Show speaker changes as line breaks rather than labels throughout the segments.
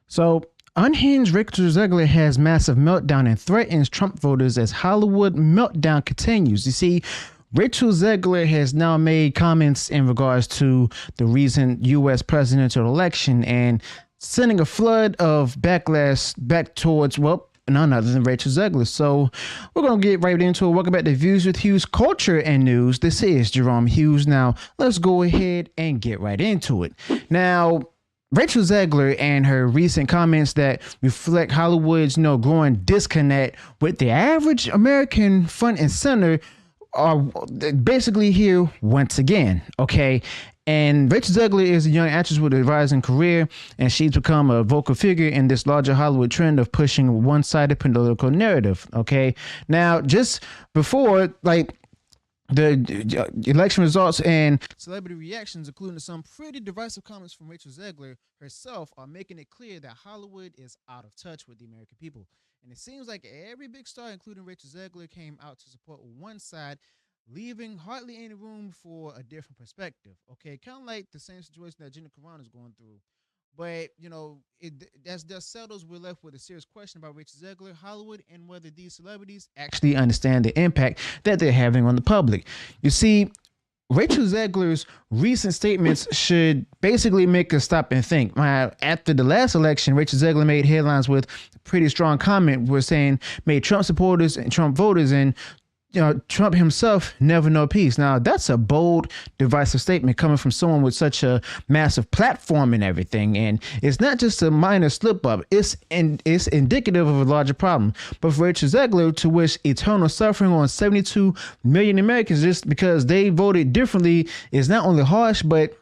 So, unhinged Rachel Zegler has massive meltdown and threatens Trump voters as Hollywood meltdown continues. You see, Rachel Zegler has now made comments in regards to the recent U.S. presidential election and sending a flood of backlash back towards, well, none other than Rachel Zegler. So we're going to get right into it. Welcome back to Views with Hughes, Culture and News. This is Jerome Hughes. Now, let's go ahead and get right into it. Now, Rachel Zegler and her recent comments that reflect Hollywood's growing disconnect with the average American front and center are basically here once again. Okay. And Rachel Zegler is a young actress with a rising career, and she's become a vocal figure in this larger Hollywood trend of pushing a one-sided political narrative. Okay. Now, just before, the election results and celebrity reactions, including some pretty divisive comments from Rachel Zegler herself, are making it clear that Hollywood is out of touch with the American people. And it seems like every big star, including Rachel Zegler, came out to support one side, leaving hardly any room for a different perspective. Okay, kind of like the same situation that Gina Carano is going through. But, that settles, we're left with a serious question about Rachel Zegler, Hollywood, and whether these celebrities actually understand the impact that they're having on the public. You see, Rachel Zegler's recent statements should basically make us stop and think. After the last election, Rachel Zegler made headlines with a pretty strong comment. We're saying made Trump supporters and Trump voters and Trump himself never know peace. Now, that's a bold, divisive statement coming from someone with such a massive platform and everything. And it's not just a minor slip up. It's indicative of a larger problem. But for Rachel Zegler to wish eternal suffering on 72 million Americans just because they voted differently is not only harsh, but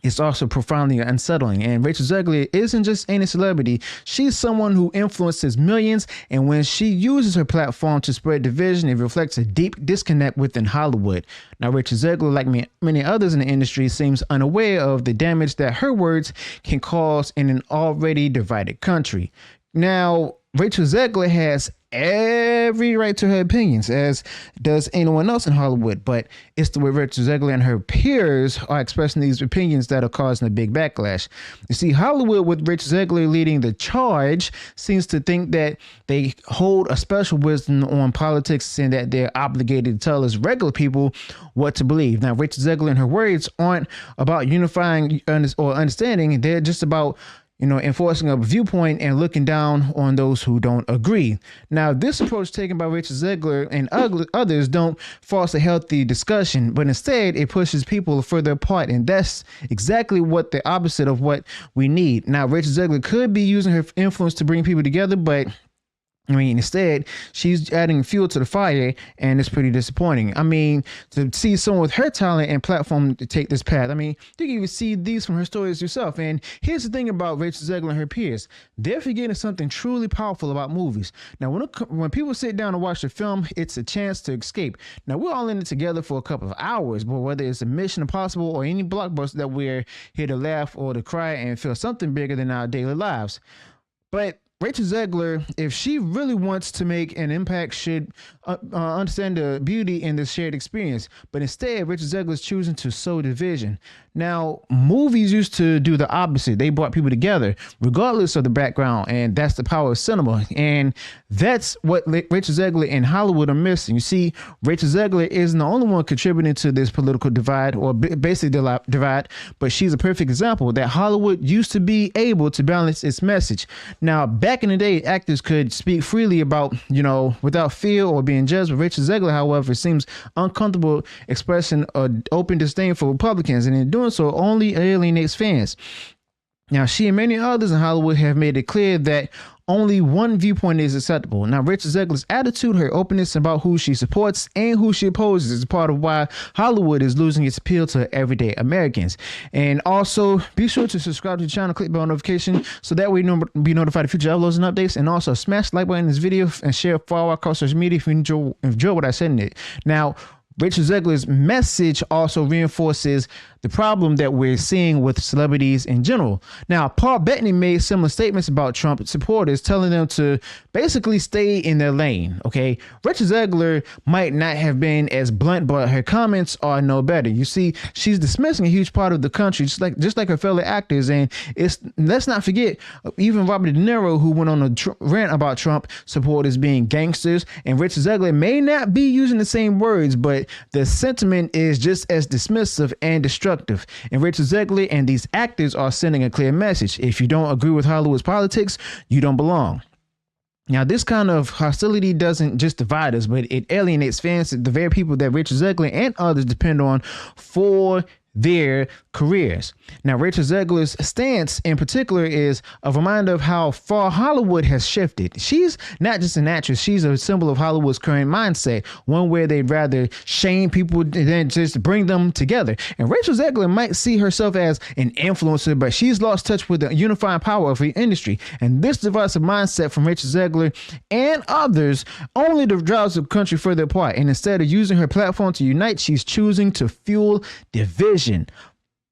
it's also profoundly unsettling. And Rachel Zegler isn't just any celebrity. She's someone who influences millions. And when she uses her platform to spread division, it reflects a deep disconnect within Hollywood. Now, Rachel Zegler, like many others in the industry, seems unaware of the damage that her words can cause in an already divided country. Now, Rachel Zegler has every right to her opinions, as does anyone else in Hollywood, but it's the way Rachel Zegler and her peers are expressing these opinions that are causing a big backlash. You see, Hollywood, with Rachel Zegler leading the charge, seems to think that they hold a special wisdom on politics and that they're obligated to tell us regular people what to believe. Now, Rachel Zegler and her words aren't about unifying or understanding. They're just about enforcing a viewpoint and looking down on those who don't agree. Now, this approach taken by Rachel Zegler and others don't force a healthy discussion, but instead it pushes people further apart. And that's exactly what the opposite of what we need. Now, Rachel Zegler could be using her influence to bring people together, but instead, she's adding fuel to the fire, and it's pretty disappointing. To see someone with her talent and platform to take this path, you can even see these from her stories yourself. And here's the thing about Rachel Zegler and her peers. They're forgetting something truly powerful about movies. Now, when people sit down and watch a film, it's a chance to escape. Now, we're all in it together for a couple of hours, but whether it's a Mission Impossible or any blockbuster, that we're here to laugh or to cry and feel something bigger than our daily lives. But Rachel Zegler, if she really wants to make an impact, should understand the beauty in this shared experience. But instead, Rachel Zegler is choosing to sow division. Now, movies used to do the opposite. They brought people together, regardless of the background, and that's the power of cinema. And that's what Rachel Zegler and Hollywood are missing. You see, Rachel Zegler isn't the only one contributing to this political divide, or basically divide, but she's a perfect example that Hollywood used to be able to balance its message. Now, back in the day, actors could speak freely about, without fear or being judged. But Rachel Zegler, however, seems uncomfortable expressing an open disdain for Republicans, and in doing so only alienates fans. Now, she and many others in Hollywood have made it clear that only one viewpoint is acceptable. Now, Rachel Zegler's attitude, her openness about who she supports and who she opposes is part of why Hollywood is losing its appeal to everyday Americans. And also, be sure to subscribe to the channel, click bell notification, so that way you'll be notified of future uploads and updates. And also, smash the like button in this video and share it for across social media if you enjoy what I said in it. Now, Rachel Zegler's message also reinforces the problem that we're seeing with celebrities in general. Now, Paul Bettany made similar statements about Trump supporters, telling them to basically stay in their lane. Okay, Rachel Zegler might not have been as blunt, but her comments are no better. You see, she's dismissing a huge part of the country, just like her fellow actors. And let's not forget, even Robert De Niro, who went on a rant about Trump supporters being gangsters, and Rachel Zegler may not be using the same words, but the sentiment is just as dismissive and destructive. And Rachel Zegler and these actors are sending a clear message. If you don't agree with Hollywood's politics, you don't belong. Now, this kind of hostility doesn't just divide us, but it alienates fans, the very people that Rachel Zegler and others depend on for their careers. Now, Rachel Zegler's stance in particular is a reminder of how far Hollywood has shifted. She's not just an actress, she's a symbol of Hollywood's current mindset, one where they'd rather shame people than just bring them together. And Rachel Zegler might see herself as an influencer, but she's lost touch with the unifying power of her industry. And this divisive mindset from Rachel Zegler and others only drives the country further apart. And instead of using her platform to unite, she's choosing to fuel division.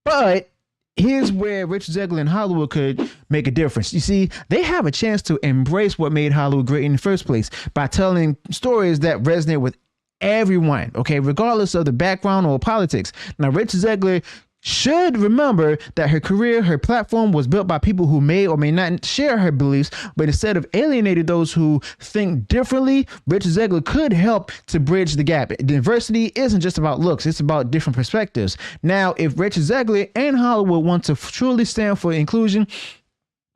But here's where Rachel Zegler and Hollywood could make a difference. You see, they have a chance to embrace what made Hollywood great in the first place by telling stories that resonate with everyone, okay, regardless of the background or politics. Now, Rachel Zegler should remember that her career, her platform was built by people who may or may not share her beliefs, but instead of alienating those who think differently, Rachel Zegler could help to bridge the gap. Diversity isn't just about looks, it's about different perspectives. Now, if Rachel Zegler and Hollywood want to truly stand for inclusion,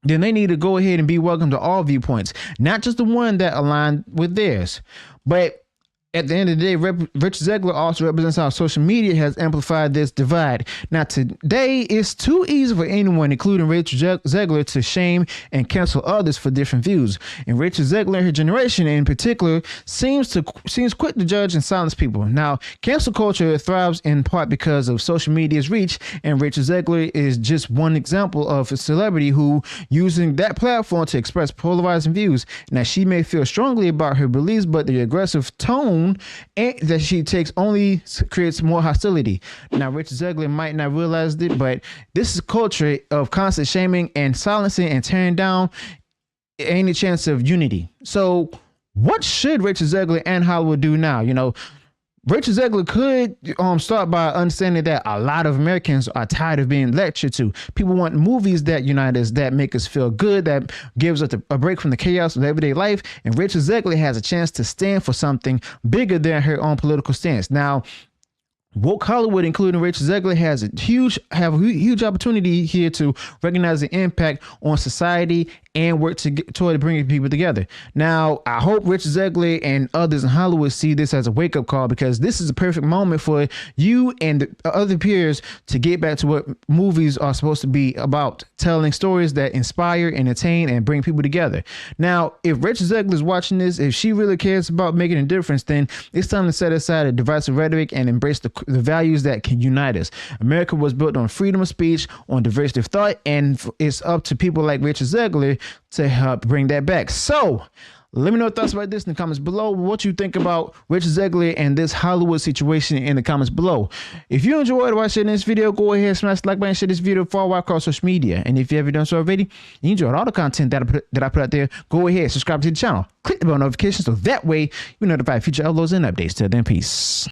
then they need to go ahead and be welcome to all viewpoints, not just the one that align with theirs. But at the end of the day, Rachel Zegler also represents how social media has amplified this divide. Now, today, it's too easy for anyone, including Rachel Zegler, to shame and cancel others for different views. And Rachel Zegler and her generation in particular seems quick to judge and silence people. Now, cancel culture thrives in part because of social media's reach, and Rachel Zegler is just one example of a celebrity who using that platform to express polarizing views. Now, she may feel strongly about her beliefs, but the aggressive tone that she takes only creates more hostility. Now, Rachel Zegler might not realize it, but this is a culture of constant shaming and silencing and tearing down any chance of unity. So what should Rachel Zegler and Hollywood do now? You know, Rachel Zegler could start by understanding that a lot of Americans are tired of being lectured to. People want movies that unite us, that make us feel good, that gives us a break from the chaos of everyday life. And Rachel Zegler has a chance to stand for something bigger than her own political stance. Now, woke Hollywood, including Rachel Zegler, have a huge opportunity here to recognize the impact on society and work toward bringing people together. Now, I hope Rachel Zegler and others in Hollywood see this as a wake-up call, because this is a perfect moment for you and the other peers to get back to what movies are supposed to be about, telling stories that inspire, entertain, and bring people together. Now, if Rachel Zegler is watching this, if she really cares about making a difference, then it's time to set aside a divisive rhetoric and embrace the values that can unite us. America was built on freedom of speech, on diversity of thought, and it's up to people like Rachel Zegler to help bring that back. So let me know your thoughts about this in the comments below. What you think about Rachel Zegler and this Hollywood situation in the comments below. If you enjoyed watching this video, go ahead, smash the like button, share this video far wide across social media. And if you haven't done so already, you enjoyed all the content that I put out there, go ahead, subscribe to the channel, click the bell notification so that way you're notified of future uploads and updates. Till then, peace.